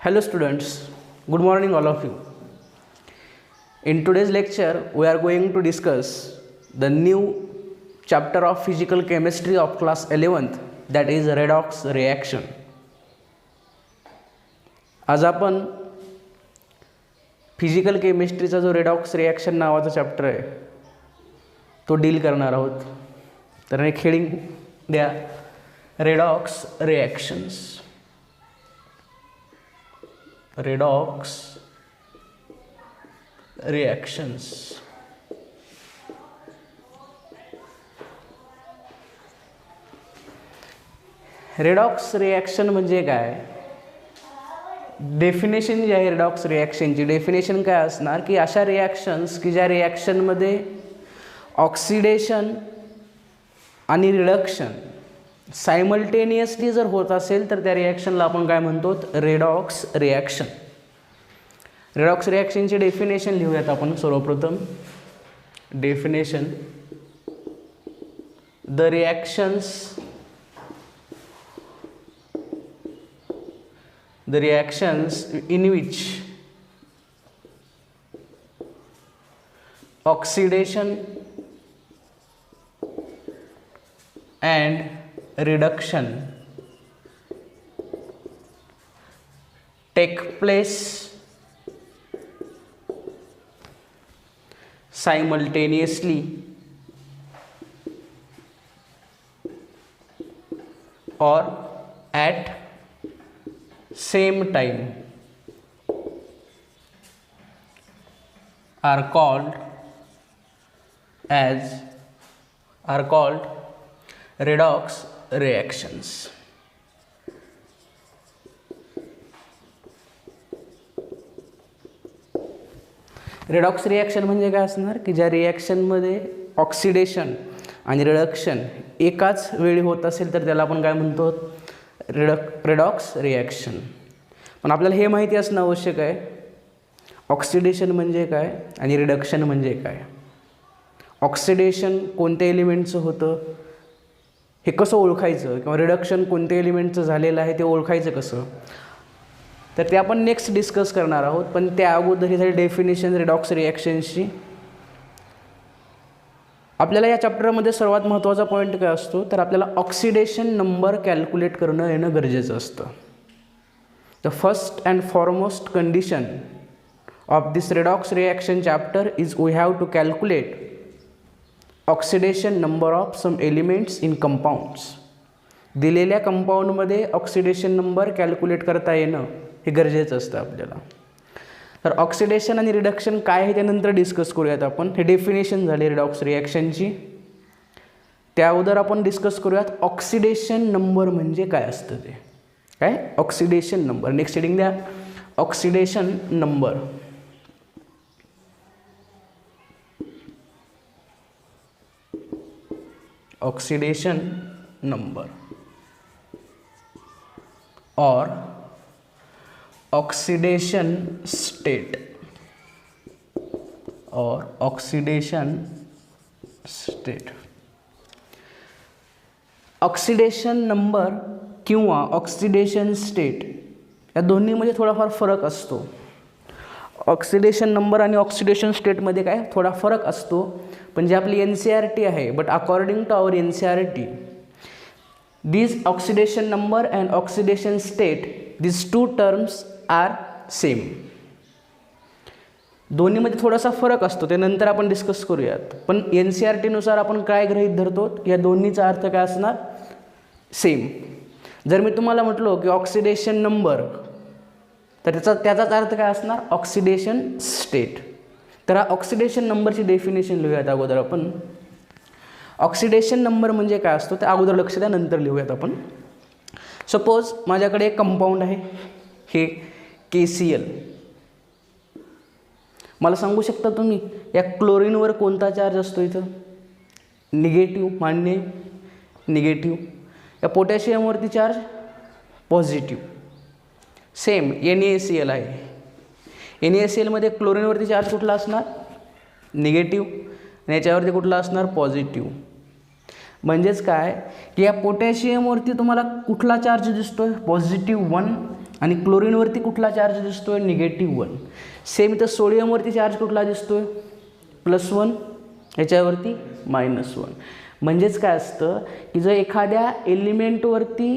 Hello students, good morning all of you. In today's lecture, we are going to discuss the new chapter of physical chemistry of class 11th, that is redox reaction. आज आपण physical केमिस्ट्रीचा जो redox reaction नावाचा chapter आहे तो deal करणार आहोत. तर एक हेडिंग द्या, redox reactions. redox reactions. Redox reaction म्हणजे काय? डेफिनेशन जी आहे रेडॉक्स रिॲक्शनची, डेफिनेशन काय असणार की अशा रिॲक्शन्स की ज्या रिॲक्शनमध्ये ऑक्सिडेशन आणि रिडक्शन सायमल्टेनियसली जर होत असेल तर त्या रिॲक्शनला आपण काय म्हणतो? Redox reaction. रेडॉक्स रिॲक्शनची डेफिनेशन लिहूयात आपण सर्वप्रथम. Definition: the reactions in which oxidation and reduction take place simultaneously or at same time are called redox reactions. Redox reaction म्हणजे काय असणार की ज्या रिॲक्शनमध्ये ऑक्सिडेशन आणि रिडक्शन एकाच वेळी होत असेल तर त्याला आपण काय म्हणतो? Redox reaction. पण आपल्याला हे माहिती असणं आवश्यक आहे, ऑक्सिडेशन म्हणजे काय आणि रिडक्शन म्हणजे काय. ऑक्सिडेशन कोणत्या एलिमेंटचं होतं हे कसं ओळखायचं, किंवा रिडक्शन कोणत्या एलिमेंटचं झालेलं आहे ते ओळखायचं कसं, तर ते आपण नेक्स्ट डिस्कस करणार आहोत. पण त्या अगोदर ही झाली डेफिनेशन रेडॉक्स रिॲक्शन्सची. आपल्याला या चॅप्टरमध्ये सर्वात महत्त्वाचा पॉईंट काय असतो तर आपल्याला ऑक्सिडेशन नंबर कॅल्क्युलेट करणं येणं गरजेचं असतं. The first and foremost condition of this redox reaction chapter is we have to calculate oxidation number of some elements in compounds. दिलेल्या कंपाऊंडमध्ये ऑक्सिडेशन नंबर कॅल्क्युलेट करता येणं हे गरजेचं असतं आपल्याला. तर ऑक्सिडेशन आणि रिडक्शन काय आहे त्यानंतर डिस्कस करूयात आपण. हे डेफिनेशन झाले रेडॉक्स रिॲक्शनची. त्या अगोदर आपण डिस्कस करूयात ऑक्सिडेशन नंबर म्हणजे काय असतं ते. काय? Oxidation number. नेक्स्ट हेडिंग द्या, ऑक्सिडेशन नंबर. ऑक्सिडेशन नंबर और ऑक्सीडेशन स्टेट ऑक्सीडेशन नंबर किंवा ऑक्सिडेशन स्टेट या दोन्हीमध्ये थोडाफार फरक असतो. ऑक्सिडेशन नंबर आणि ऑक्सिडेशन स्टेटमध्ये काय थोडा फरक असतो, पण जे आपली NCERT आहे, but according to our NCERT this oxidation number and oxidation state this two terms are same. दोन्हीमध्ये थोडासा फरक असतो, ते नंतर आपण डिस्कस करूयात. पण NCERT नुसार आपण काय गृहीत धरतो, या दोन्हीचा अर्थ काय असणार? सेम. जर मी तुम्हाला म्हटलो की ऑक्सिडेशन नंबर, तर त्याचाच अर्थ काय असणार? Oxidation state. तर हा ऑक्सिडेशन नंबरची डेफिनेशन लिहूयात अगोदर आपण. ऑक्सिडेशन नंबर म्हणजे काय असतो ते अगोदर लक्ष द्या, नंतर लिहूयात आपण. सपोज माझ्याकडे एक कंपाऊंड आहे, हे KCl. मला सांगू शकता तुम्ही या क्लोरीनवर कोणता चार्ज असतो? इथं निगेटिव्ह. मान्य? निगेटिव्ह. या पोटॅशियमवरती चार्ज पॉझिटिव्ह. सेम NaCl आहे. NaClमध्ये क्लोरीनवरती चार्ज कुठला असणार? निगेटिव्ह. आणि याच्यावरती कुठला असणार? पॉझिटिव्ह. म्हणजेच काय की या पोटॅशियमवरती तुम्हाला कुठला चार्ज दिसतोय? पॉझिटिव्ह 1. आणि क्लोरीनवरती कुठला चार्ज दिसतोय? -1. सेम इथं सोडियमवरती चार्ज कुठला दिसतोय? +1, याच्यावरती -1. म्हणजेच काय असतं की जर एखाद्या एलिमेंटवरती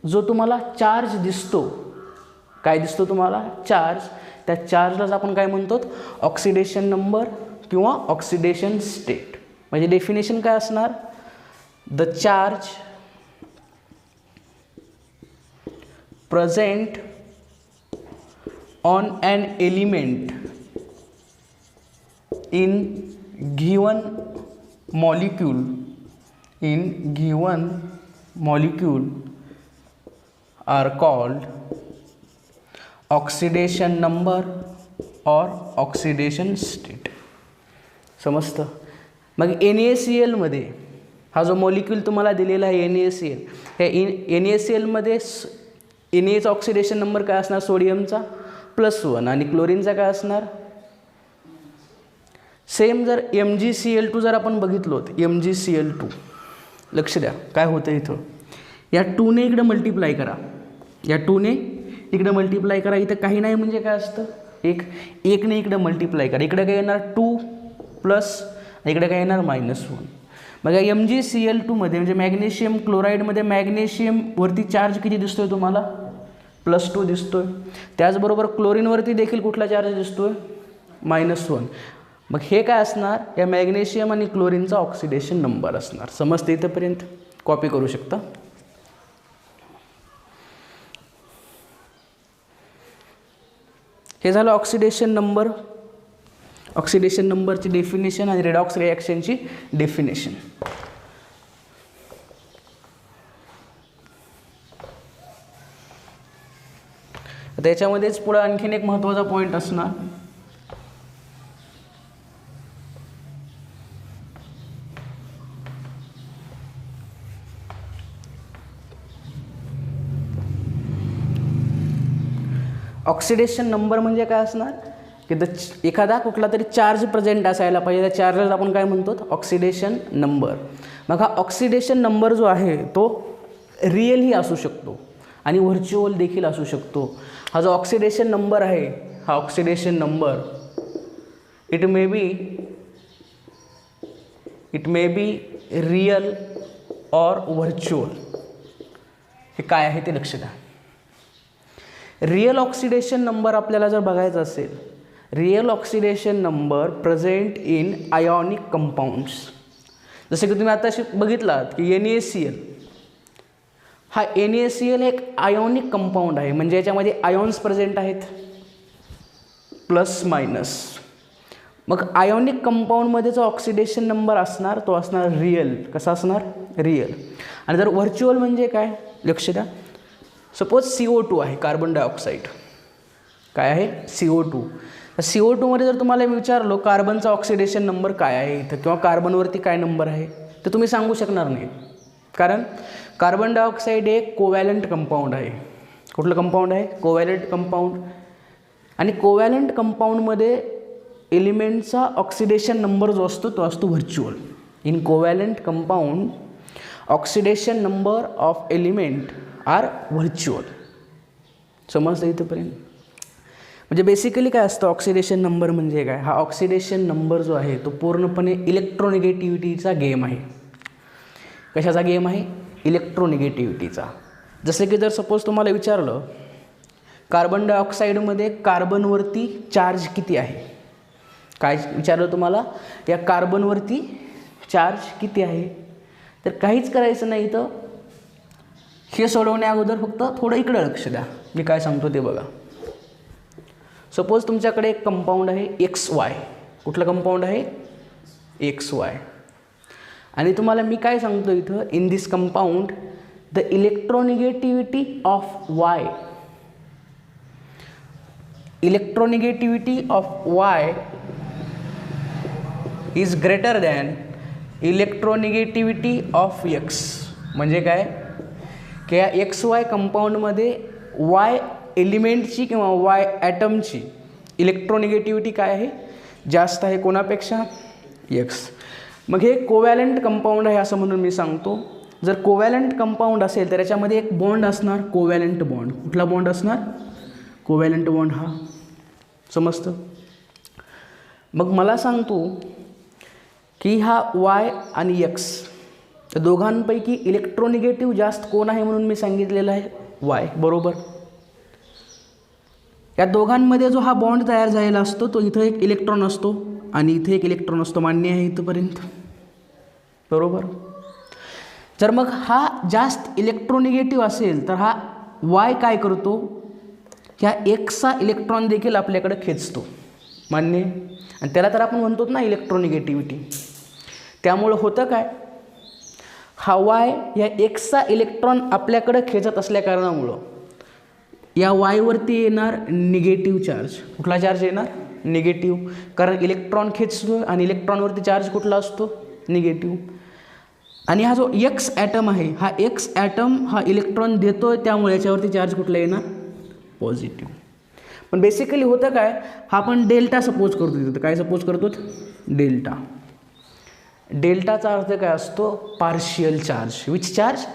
जो तुम्हाला चार्ज दिसतो, काय दिसतो तुम्हाला? चार्ज. त्या चार्जलाच आपण काय म्हणतो? ऑक्सिडेशन नंबर किंवा ऑक्सिडेशन स्टेट. म्हणजे डेफिनेशन काय असणार? The charge present on an element in given molecule are called oxidation number or oxidation state. समजतं? मग NaCl मध्ये हा जो मॉलिक्यूल तुम्हाला दिलेला आहे NaCl, ह्या NaCl मध्ये Na ऑक्सिडेशन नंबर काय असणार? सोडियमचा +1 आणि क्लोरीनचा काय असणार? सेम जर MgCl2 जर आपण बघितलो, MgCl2 लक्ष द्या काय होतं इथं. या 2 ने इकडे मल्टिप्लाय करा, या 2 ने इकडे मल्टिप्लाय करा. इथं काही नाही म्हणजे काय असतं? 1 ने इकडे मल्टिप्लाय करा. इकडे काय येणार? 2 प्लस, इकडे काय येणार? -1. मग या MgCl2 मध्ये म्हणजे मॅग्नेशियम क्लोराईडमध्ये मॅग्नेशियमवरती चार्ज किती दिसतोय तुम्हाला? +2 दिसतोय. त्याचबरोबर क्लोरीनवरती देखील कुठला चार्ज दिसतोय? -1. मग हे काय असणार? या मॅग्नेशियम आणि क्लोरीनचा ऑक्सिडेशन नंबर असणार. समजते इथंपर्यंत? कॉपी करू शकता. हे झालं ऑक्सिडेशन नंबर, ऑक्सिडेशन नंबरची डेफिनेशन आणि रेडॉक्स रिॲक्शनची डेफिनेशन. त्याच्यामध्येच पुढे आणखीन एक महत्त्वाचा पॉईंट असणार, ऑक्सिडेशन नंबर म्हणजे काय असणार की एखादा कुठला तरी चार्ज प्रेझेंट असायला पाहिजे. त्या चार्जला आपण काय म्हणतो? Oxidation number. मग हा ऑक्सिडेशन नंबर जो आहे तो रिअलही असू शकतो आणि व्हर्च्युअल देखील असू शकतो. हा जो ऑक्सिडेशन नंबर आहे, हा oxidation number it may be real और व्हर्च्युअल. हे काय आहे ते लक्ष द्या. रिअल ऑक्सिडेशन नंबर आपल्याला जर बघायचा असेल, real oxidation number present in ionic compounds. जसं की तुम्ही आताशी बघितलात की NaCl, हा NaCl एक आयोनिक कंपाऊंड आहे. म्हणजे याच्यामध्ये आयॉन्स प्रेझेंट आहेत +-. मग आयोनिक कंपाऊंडमध्ये जो ऑक्सिडेशन नंबर असणार तो असणार रिअल. कसा असणार? रिअल. आणि जर व्हर्च्युअल म्हणजे काय? लक्ष द्या. सपोज CO2 आहे, कार्बन डायऑक्साईड. काय आहे? CO2. CO2 मध्ये जर तुम्हाला विचारलो कार्बनचा ऑक्सिडेशन नंबर काय आहे इथं किंवा कार्बनवरती काय नंबर आहे, तर तुम्ही सांगू शकणार नाही. कारण कार्बन डायऑक्साईड एक कोवॅलंट कंपाऊंड आहे. कुठलं कंपाऊंड आहे? कोवॅलंट कंपाऊंड. आणि कोवॅलंट कंपाऊंडमध्ये एलिमेंटचा ऑक्सिडेशन नंबर जो असतो तो असतो virtual. In covalent compound oxidation number of element are virtual. समजतं इथंपर्यंत? म्हणजे बेसिकली काय असतं ऑक्सिडेशन नंबर म्हणजे काय? हा ऑक्सिडेशन नंबर जो आहे तो पूर्णपणे इलेक्ट्रोनिगेटिव्हिटीचा गेम आहे. कशाचा गेम आहे? इलेक्ट्रोनिगेटिव्हिटीचा. जसे की जर सपोज तुम्हाला विचारलं कार्बन डायऑक्साईडमध्ये कार्बनवरती चार्ज किती आहे, काय विचारलं तुम्हाला? या कार्बनवरती चार्ज किती आहे, तर काहीच करायचं नाही. तर हे सोडवण्या अगोदर फक्त थोडं इकडं लक्ष द्या, मी काय सांगतो ते बघा. सपोज तुमच्याकडे एक कंपाऊंड आहे XY. कुठलं कंपाऊंड आहे? XY. आणि तुम्हाला मी काय सांगतो इथं, in this compound the electronegativity of Y is greater than electronegativity of X. म्हणजे काय की या XY कंपाऊंडमध्ये Y एलिमेंटची किंवा Y ॲटमची इलेक्ट्रोनिगेटिव्हिटी काय आहे? जास्त आहे. कोणापेक्षा? X. मग हे कोवॅलंट कंपाऊंड आहे असं म्हणून मी सांगतो. जर कोवॅलंट कंपाऊंड असेल तर याच्यामध्ये एक बॉन्ड असणार, कोवॅलंट बॉन्ड. कुठला बॉन्ड असणार? कोव्हॅलंट बॉन्ड हा, समजतं. मग मला सांगतो की हा वाय आणि एक्स या दोघांपैकी इलेक्ट्रोनिगेटिव्ह जास्त कोण आहे म्हणून मी सांगितलेलं आहे वाय, बरोबर. या दोघांमध्ये जो हा बॉन्ड तयार झालेला असतो तो इथं एक इलेक्ट्रॉन असतो आणि इथे एक इलेक्ट्रॉन असतो, मान्य आहे इथंपर्यंत, बरोबर. जर मग हा जास्त इलेक्ट्रोनिगेटिव्ह असेल तर हा वाय काय करतो, ह्या एक्सचा इलेक्ट्रॉन देखील आपल्याकडे खेचतो, मान्य. आणि त्याला तर आपण म्हणतो ना इलेक्ट्रोनिगेटिव्हिटी. त्यामुळं होतं काय, हा वाय या एक्सचा इलेक्ट्रॉन आपल्याकडं खेचत असल्या कारणामुळं या वायवरती येणार निगेटिव्ह चार्ज. कुठला चार्ज येणार, निगेटिव्ह, कारण इलेक्ट्रॉन खेचतो आणि इलेक्ट्रॉनवरती चार्ज कुठला असतो, निगेटिव्ह. आणि हा जो एक्स ॲटम आहे, हा एक्स ॲटम हा इलेक्ट्रॉन देतो आहे, त्यामुळे याच्यावरती चार्ज कुठला येणार, पॉझिटिव्ह. पण बेसिकली होतं काय, हा आपण डेल्टा सपोज करतो तिथं. काय सपोज करतो, डेल्टा. डेल्टाचा अर्थ काय असतो, पार्शियल चार्ज. विच चार्ज,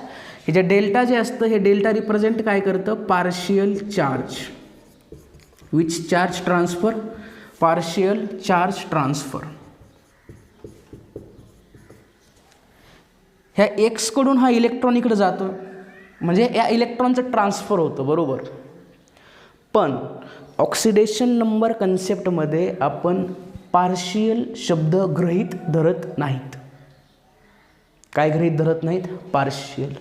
हे जे डेल्टा जे असतं हे डेल्टा रिप्रेझेंट काय करतं, partial charge. Which charge transfer, partial charge transfer. ह्या एक्सकडून हा इलेक्ट्रॉन इकडे जातो, म्हणजे या इलेक्ट्रॉनचं ट्रान्सफर होतं, बरोबर. पण ऑक्सिडेशन नंबर कन्सेप्टमध्ये आपण पार्शियल शब्द गृहीत धरत नाहीत. काय गृहीत धरत नाहीत, पार्शियल.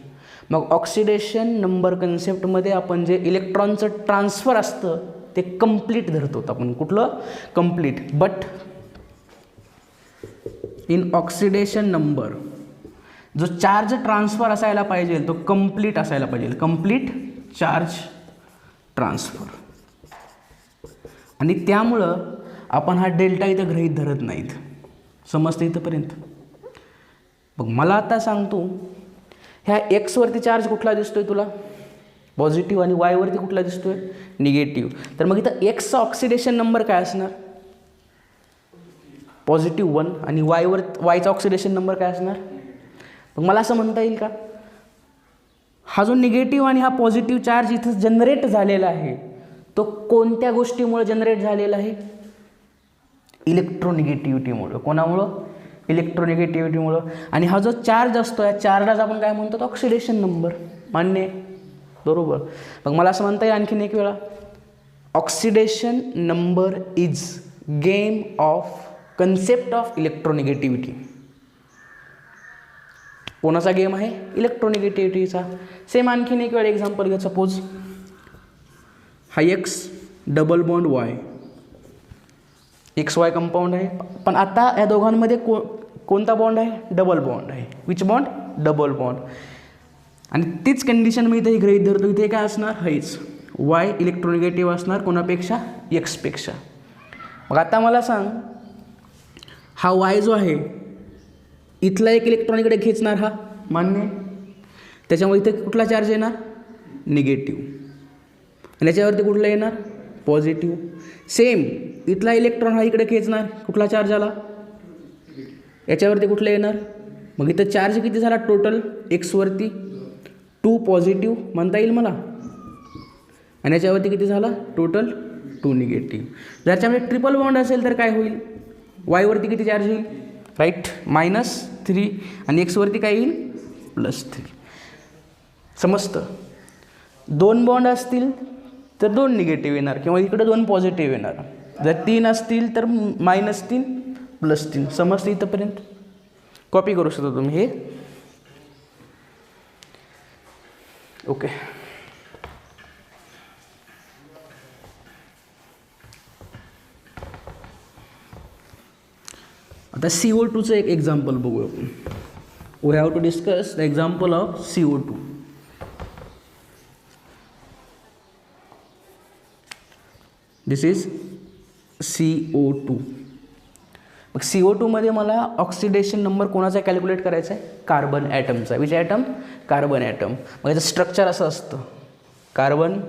मग ऑक्सिडेशन नंबर कन्सेप्टमध्ये आपण जे इलेक्ट्रॉनचं ट्रान्सफर असतं ते कंप्लीट धरतो आपण. कुठलं, complete. But in oxidation number जो चार्ज ट्रान्सफर असायला पाहिजे तो कंप्लीट असायला पाहिजे, कंप्लीट चार्ज ट्रान्सफर. आणि त्यामुळं आपण हा डेल्टा इथं गृहीत धरत नाहीत, समजतं इथंपर्यंत. मग मला आता सांगतो, ह्या एक्सवरती चार्ज कुठला दिसतोय तुला, पॉझिटिव्ह, आणि वायवरती कुठला दिसतोय, निगेटिव्ह. तर मग इथं एक्सचा ऑक्सिडेशन नंबर काय असणार, पॉझिटिव्ह 1, आणि वायचा ऑक्सिडेशन नंबर काय असणार. मग मला असं म्हणता येईल का, हा जो निगेटिव्ह आणि हा पॉझिटिव्ह चार्ज इथं जनरेट झालेला आहे तो कोणत्या गोष्टीमुळे जनरेट झालेला आहे, इलेक्ट्रोनिगेटिव्हिटीमुळं. कोणामुळं, इलेक्ट्रोनिगेटिव्हिटीमुळं. आणि हा जो चार्ज असतो या चार्जलाच आपण काय म्हणतो, ऑक्सिडेशन नंबर, मान्य, बरोबर. मग मला असं म्हणता येईल आणखीन एक वेळा, oxidation number is game of concept of electronegativity. कोणाचा गेम आहे, इलेक्ट्रोनिगेटिव्हिटीचा. सेम आणखीन एक वेळ एक्झाम्पल घ्या. सपोज हा x double bond Y, x Y compound आहे. पण आता या दोघांमध्ये कोणता बॉन्ड आहे, डबल बॉन्ड आहे. Which bond, double bond. आणि तीच कंडिशन मी इथे गृहीत धरतो, इथे काय असणार, हेच वाय इलेक्ट्रोनिगेटिव्ह असणार कोणापेक्षा, एक्सपेक्षा. मग आता मला सांग, हा वाय जो आहे इथला एक इलेक्ट्रॉन इकडे खेचणार, हा मान्य. त्याच्यामुळे इथे कुठला चार्ज येणार, निगेटिव्ह. आणि याच्यावरती कुठला येणार, पॉझिटिव्ह. सेम इथला इलेक्ट्रॉन हा इकडे खेचणार, कुठला चार्ज आला, याच्यावरती कुठला येणार. मग इथं चार्ज किती झाला टोटल, एक्सवरती 2 पॉझिटिव्ह म्हणता येईल मला, आणि याच्यावरती किती झाला टोटल 2 निगेटिव्ह. जर याच्यामध्ये ट्रिपल बॉन्ड असेल तर काय होईल, वायवरती किती चार्ज येईल, राईट, -3, आणि एक्सवरती काय येईल, +3. समजतं. 2 बॉन्ड असतील तर 2 निगेटिव्ह येणार, किंवा इकडे 2 पॉझिटिव्ह येणार. जर 3 असतील तर -3 +3. समजतं इथंपर्यंत. कॉपी करू शकता तुम्ही हे, ओके. आता CO2चं एक एक्झाम्पल बघू आपण. We have to discuss the example of CO2. This is CO2. मग CO2 मध्ये मला ऑक्सिडेशन नंबर कोणाचा कॅल्क्युलेट करायचा आहे, कार्बन ॲटमचा. Which atom, carbon atom. मग याचं स्ट्रक्चर असं असतं, carbon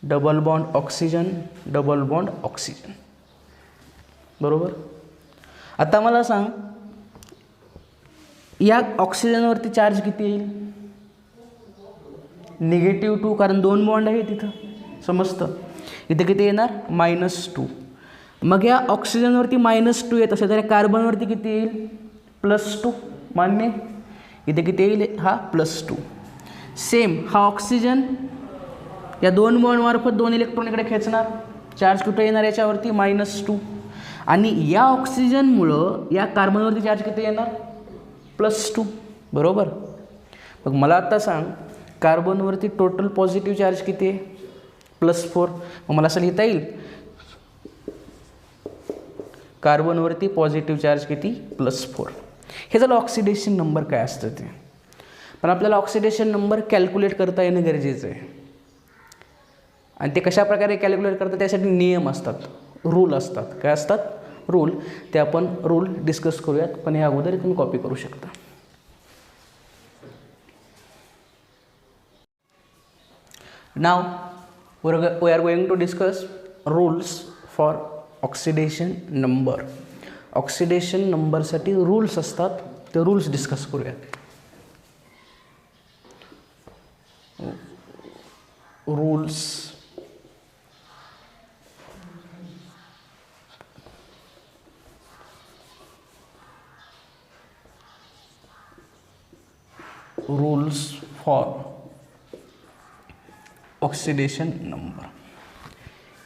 double bond oxygen, double bond oxygen, बरोबर. आता मला सांग, या ऑक्सिजनवरती चार्ज किती येईल, -2, कारण 2 बॉन्ड आहे तिथं. समजतं. इथे किती येणार -2. मग या ऑक्सिजनवरती -2 येत असेल तर या कार्बनवरती किती येईल +2. मान्य. इथे किती येईल हा +2. सेम हा ऑक्सिजन या 2 बॉन्ड मार्फत 2 इलेक्ट्रॉन इकडे खेचणार. चार्ज कुठे येणार याच्यावरती -2. आणि या ऑक्सिजनमुळं या कार्बनवरती चार्ज किती येणार +2. बरोबर. मग मला आता सांग कार्बनवरती टोटल पॉझिटिव्ह चार्ज किती आहे +4. मग मला असं लिहिता येईल कार्बनवरती पॉझिटिव्ह चार्ज किती +4. हे झालं ऑक्सिडेशन नंबर काय असतं ते. पण आपल्याला ऑक्सिडेशन नंबर कॅल्क्युलेट करता येणं गरजेचं आहे. आणि ते कशा प्रकारे कॅल्क्युलेट करतात त्यासाठी नियम असतात, रूल असतात. काय असतात रूल, ते आपण रूल डिस्कस करूयात. पण या अगोदर तुम्ही कॉपी करू शकता. Now we are going to discuss rules for oxidation number. Oxidation नंबरसाठी रूल्स असतात, ते रूल्स डिस्कस करूयात. Rules for oxidation number.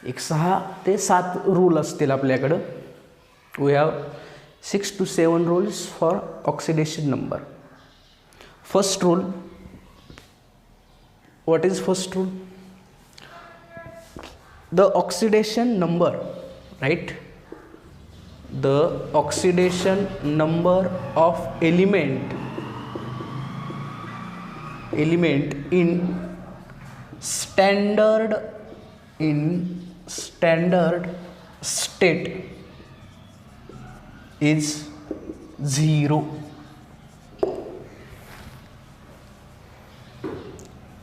6 ते 7 रूल असतील आपल्याकडं. We have 6 to 7 rules for oxidation number. First rule, what is first rule? The oxidation number, right? The oxidation number of element in standard state is 0.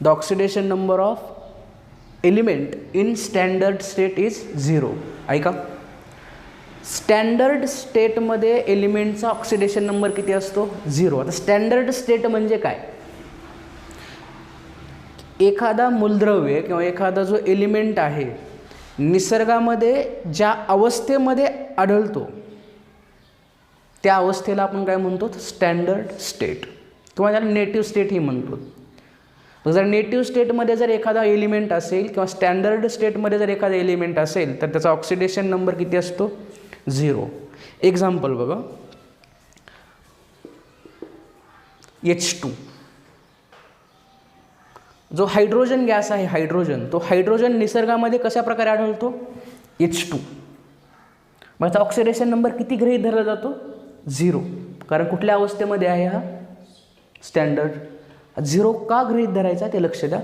The oxidation number of element in standard state is 0. ऐका, standard स्टेटमध्ये एलिमेंटचा oxidation number किती असतो 0. आता standard state म्हणजे काय, एखादा मूलद्रव्य किंवा एखादा जो एलिमेंट आहे निसर्गामध्ये ज्या अवस्थेमध्ये आढळतो त्या अवस्थेला आपण काय म्हणतो स्टँडर्ड स्टेट, किंवा त्याला नेटिव्ह स्टेट ही म्हणतो. जर नेटिव्ह स्टेटमध्ये जर एखादा एलिमेंट असेल किंवा स्टँडर्ड स्टेटमध्ये जर एखादा एलिमेंट असेल तर त्याचा ऑक्सिडेशन नंबर किती असतो 0. एक्झाम्पल बघा, H2 जो हायड्रोजन गॅस आहे, हायड्रोजन, तो हायड्रोजन निसर्गामध्ये कशा प्रकारे आढळतो H2. मग त्याचा ऑक्सिडेशन नंबर किती गृहीत धरला जातो 0. कारण कुठल्या अवस्थेमध्ये आहे हा स्टँडर्ड. 0 का गृहीत धरायचा ते लक्ष द्या.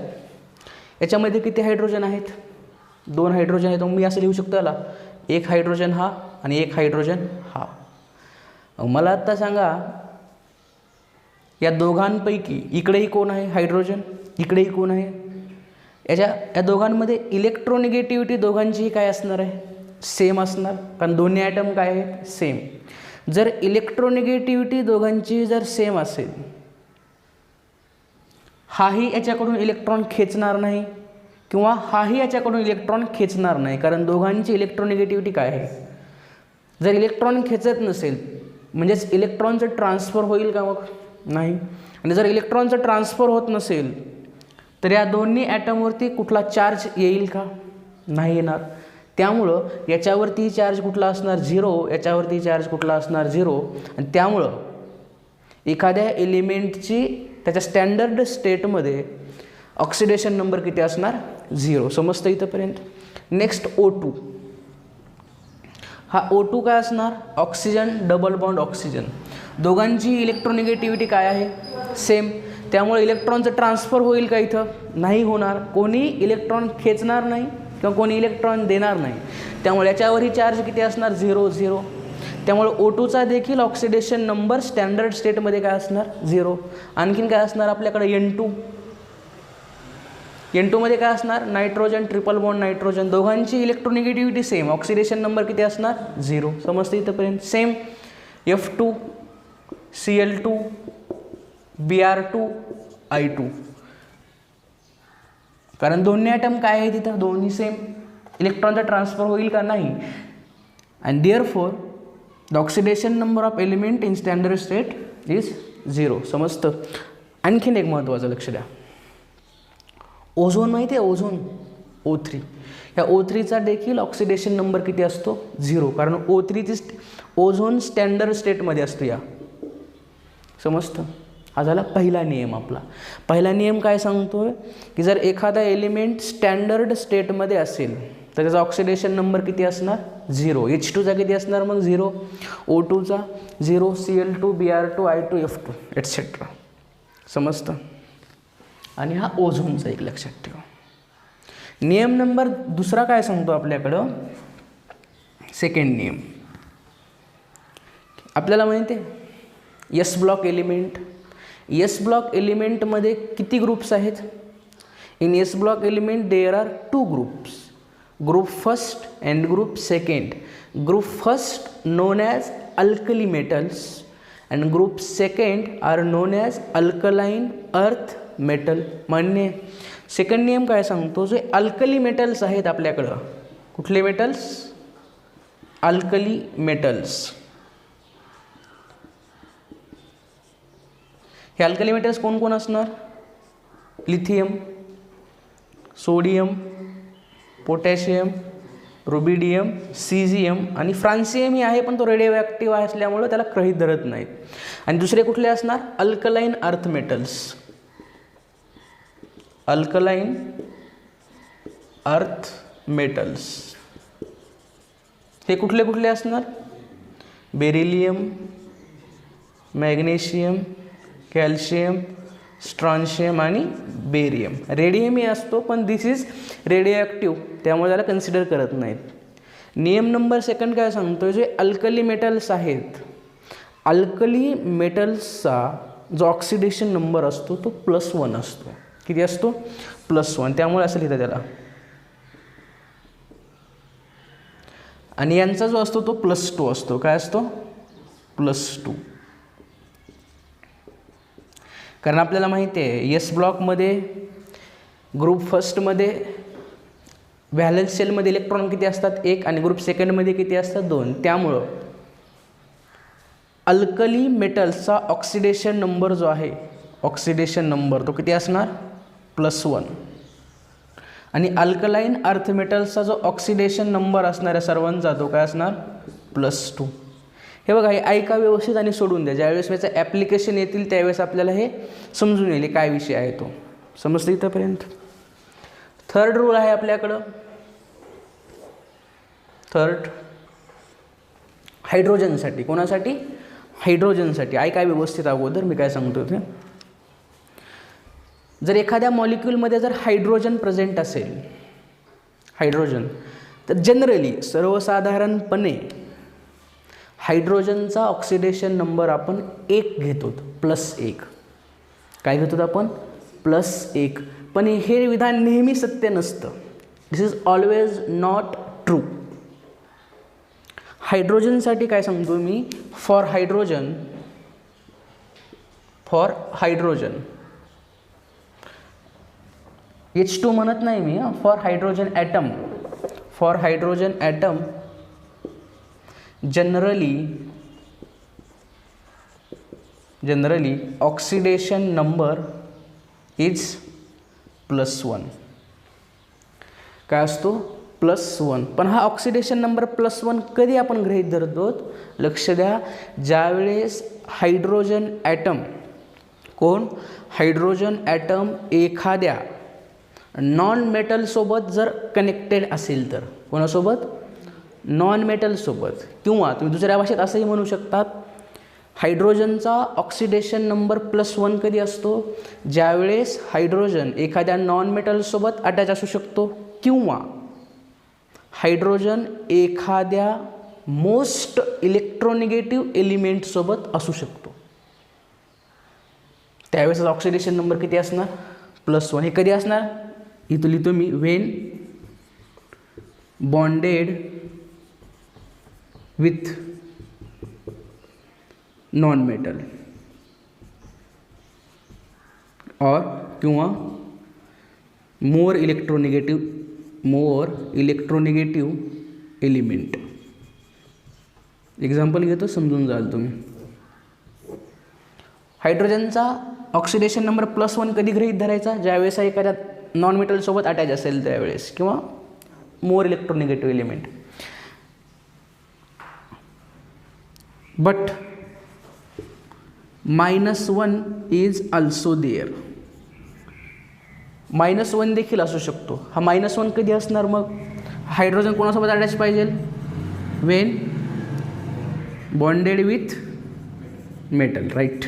याच्यामध्ये किती हायड्रोजन आहेत 2 हायड्रोजन आहेत. मी असं लिहू शकतो याला 1 हायड्रोजन हा आणि 1 हायड्रोजन हा. मला आता सांगा या दोघांपैकी इकडेही कोण आहे हायड्रोजन, इकडेही कोण आहे, या दोघांमध्ये इलेक्ट्रोनिगेटिव्हिटी दोघांचीही काय असणार आहे सेम असणार, कारण दोन्ही ॲटम काय आहेत सेम. जर इलेक्ट्रोनिगेटिव्हिटी दोघांची जर सेम असेल, हाही याच्याकडून इलेक्ट्रॉन खेचणार नाही किंवा हाही याच्याकडून इलेक्ट्रॉन खेचणार नाही, कारण दोघांची इलेक्ट्रोनिगेटिव्हिटी काय आहे. जर इलेक्ट्रॉन खेचत नसेल म्हणजेच इलेक्ट्रॉनचं ट्रान्सफर होईल का मग नाही. आणि जर इलेक्ट्रॉनचं ट्रान्सफर होत नसेल तर या दोन्ही ॲटमवरती कुठला चार्ज येईल का नाही येणार. त्यामुळं याच्यावरती चार्ज कुठला असणार 0, याच्यावरती चार्ज कुठला असणार 0. आणि त्यामुळं एखाद्या एलिमेंटची त्याच्या स्टँडर्ड स्टेटमध्ये ऑक्सिडेशन नंबर किती असणार 0. समजतं इथंपर्यंत. Next O2. हा O2 काय असणार ऑक्सिजन डबल बॉन्ड ऑक्सिजन, दोघांची इलेक्ट्रोनिगेटिव्हिटी काय आहे सेम. त्यामुळे इलेक्ट्रॉनचं ट्रान्सफर होईल का इथं नाही होणार. कोणी इलेक्ट्रॉन खेचणार नाही किंवा कोणी इलेक्ट्रॉन देणार नाही. त्यामुळे याच्यावरही चार्ज किती असणार 0 0. त्यामुळे O2चा देखील ऑक्सिडेशन नंबर स्टँडर्ड स्टेटमध्ये काय असणार 0. आणखीन काय असणार आपल्याकडे N2 मध्ये काय असणार नायट्रोजन ट्रिपल बॉन्ड नायट्रोजन, दोघांची इलेक्ट्रोनिगेटिव्हिटी सेम, ऑक्सिडेशन नंबर किती असणार 0. समजतं इथंपर्यंत. Same F2 Cl2 Br2 I2. कारण दोन्ही ॲटम काय आहे तिथं, दोन्ही सेम, इलेक्ट्रॉनचा ट्रान्सफर होईल का नाही. And therefore the oxidation number of element in standard state is 0. समजतं. आणखीन एक महत्त्वाचं लक्ष द्या, ओझोन माहिती आहे, ओझोन O3, ह्या O3चा देखील ऑक्सिडेशन नंबर किती असतो, 0. कारण O3 ओझोन स्टँडर्ड स्टेटमध्ये असतो या. समजतं. हा झाला पहिला नियम आपला. पहिला नियम काय सांगतोय की जर एखादा एलिमेंट स्टँडर्ड स्टेटमध्ये असेल तर त्याचा ऑक्सिडेशन नंबर किती असणार, 0. H2चा किती असणार मग, 0. O2चा 0, Cl2, Br2, I2, F2 etcetera. समजतं. आणि हा ओझोनचा एक लक्षात ठेवा. नियम नंबर दुसरा काय सांगतो आपल्याकडं, सेकंड नियम. आपल्याला माहिती आहे S block element, S block एलिमेंटमध्ये किती ग्रुप्स आहेत. In S block element there are 2 groups, group first and group second. Group first known as alkali metals and group second are known as alkaline earth metal. मान्य. Second नियम काय सांगतो, जे alkali metals आहेत आपल्याकडं, कुठले metals, alkali metals. हे alkali metals कोण कोण असणार, lithium, sodium, potassium, rubidium, caesium आणि फ्रान्सियम ही आहे, पण तो रेडिओ ॲक्टिव्ह असल्यामुळं त्याला गृहीत धरत नाहीत. आणि दुसरे कुठले असणार, alkaline earth metals, alkaline earth metals. हे कुठले कुठले असणार, बेरिलियम, मॅग्नेशियम, कॅल्शियम, स्ट्रॉन्शियम आणि बेरियम. रेडियमही असतो पण दिस इज रेडिओ ॲक्टिव्ह, त्यामुळे त्याला कन्सिडर करत नाहीत. नियम नंबर सेकंड काय सांगतो, जे अल्कली मेटल्स आहेत, अल्कली मेटल्सचा जो ऑक्सिडेशन नंबर असतो तो +1 असतो. किती असतो, +1. त्यामुळे असं लिहितं त्याला. आणि यांचा जो असतो तो +2 असतो. काय असतो, +2. कारण आपल्याला माहिती आहे एस ब्लॉकमध्ये ग्रुप फर्स्टमध्ये व्हॅलेन्स शेलमध्ये इलेक्ट्रॉन किती असतात, 1, आणि ग्रुप सेकंडमध्ये किती असतात, 2. त्यामुळं अल्कली मेटल्सचा ऑक्सिडेशन नंबर जो आहे, ऑक्सिडेशन नंबर तो किती असणार, +1. आणि अल्कलाइन अर्थ मेटल्सचा जो ऑक्सिडेशन नंबर असणार आहे सर्वांचा, तो काय असणार, +2. हे बघा, हे ऐका व्यवस्थित आणि सोडून द्या. ज्यावेळेस याचं ॲप्लिकेशन येतील त्यावेळेस आपल्याला हे समजून येईल काय विषय आहे तो. समजतं इथंपर्यंत. थर्ड रूल आहे आपल्याकडं, थर्ड हायड्रोजनसाठी. कोणासाठी, हायड्रोजनसाठी. ऐका व्यवस्थित अगोदर मी काय सांगतो ते. जर एखाद्या मॉलिक्यूलमध्ये जर हायड्रोजन प्रेझेंट असेल, हायड्रोजन, तर जनरली सर्वसाधारणपणे हायड्रोजनचा ऑक्सिडेशन नंबर आपण 1 घेतो, +1. काय घेतो आपण, +1. पण हे विधान नेहमी सत्य नसतं. This is always not true. हायड्रोजनसाठी काय सांगतो मी, फॉर हायड्रोजन H2 म्हणत नाही मी, for hydrogen atom generally oxidation number is +1. काय असतो, +1. पण हा ऑक्सिडेशन नंबर +1 कधी आपण गृहीत धरतो, लक्ष द्या, ज्यावेळेस हायड्रोजन ॲटम, कोण, हायड्रोजन ॲटम एखाद्या नॉन मेटलसोबत जर कनेक्टेड असेल तर. कोणासोबत, नॉन मेटलसोबत. किंवा तुम्ही दुसऱ्या भाषेत असंही म्हणू शकतात, हायड्रोजनचा ऑक्सिडेशन नंबर +1 कधी असतो, ज्यावेळेस हायड्रोजन एखाद्या नॉन मेटलसोबत अटॅच असू शकतो किंवा हायड्रोजन एखाद्या मोस्ट इलेक्ट्रोनिगेटिव्ह एलिमेंटसोबत असू शकतो. त्यावेळेस ऑक्सिडेशन नंबर किती असणार, +1. हे कधी असणार, इथं लिहितो मी, when bonded with non metal और किंवा मोर इलेक्ट्रोनिगेटिव्ह एलिमेंट. एक्झाम्पल घेतो, समजून जाल तुम्ही. हायड्रोजनचा ऑक्सिडेशन नंबर +1 कधी गृहीत धरायचा? ज्यावेळेस एखाद्या नॉन मेटलसोबत अटॅच असेल त्यावेळेस, किंवा more electronegative element. But -1 is also there. -1 देखील असू शकतो. हा -1 कधी असणार मग? हायड्रोजन कोणासोबत अटॅच पाहिजे? When bonded with metal, right.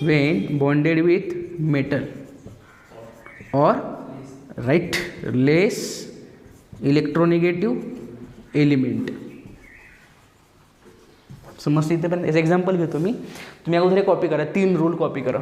When bonded with metal और राईट लेस इलेक्ट्रोनिगेटिव्ह एलिमेंट. समजते इथे पण. याचं एक्झाम्पल घेतो मी. तुम्ही अगोदर कॉपी करा, 3 रूल कॉपी करा.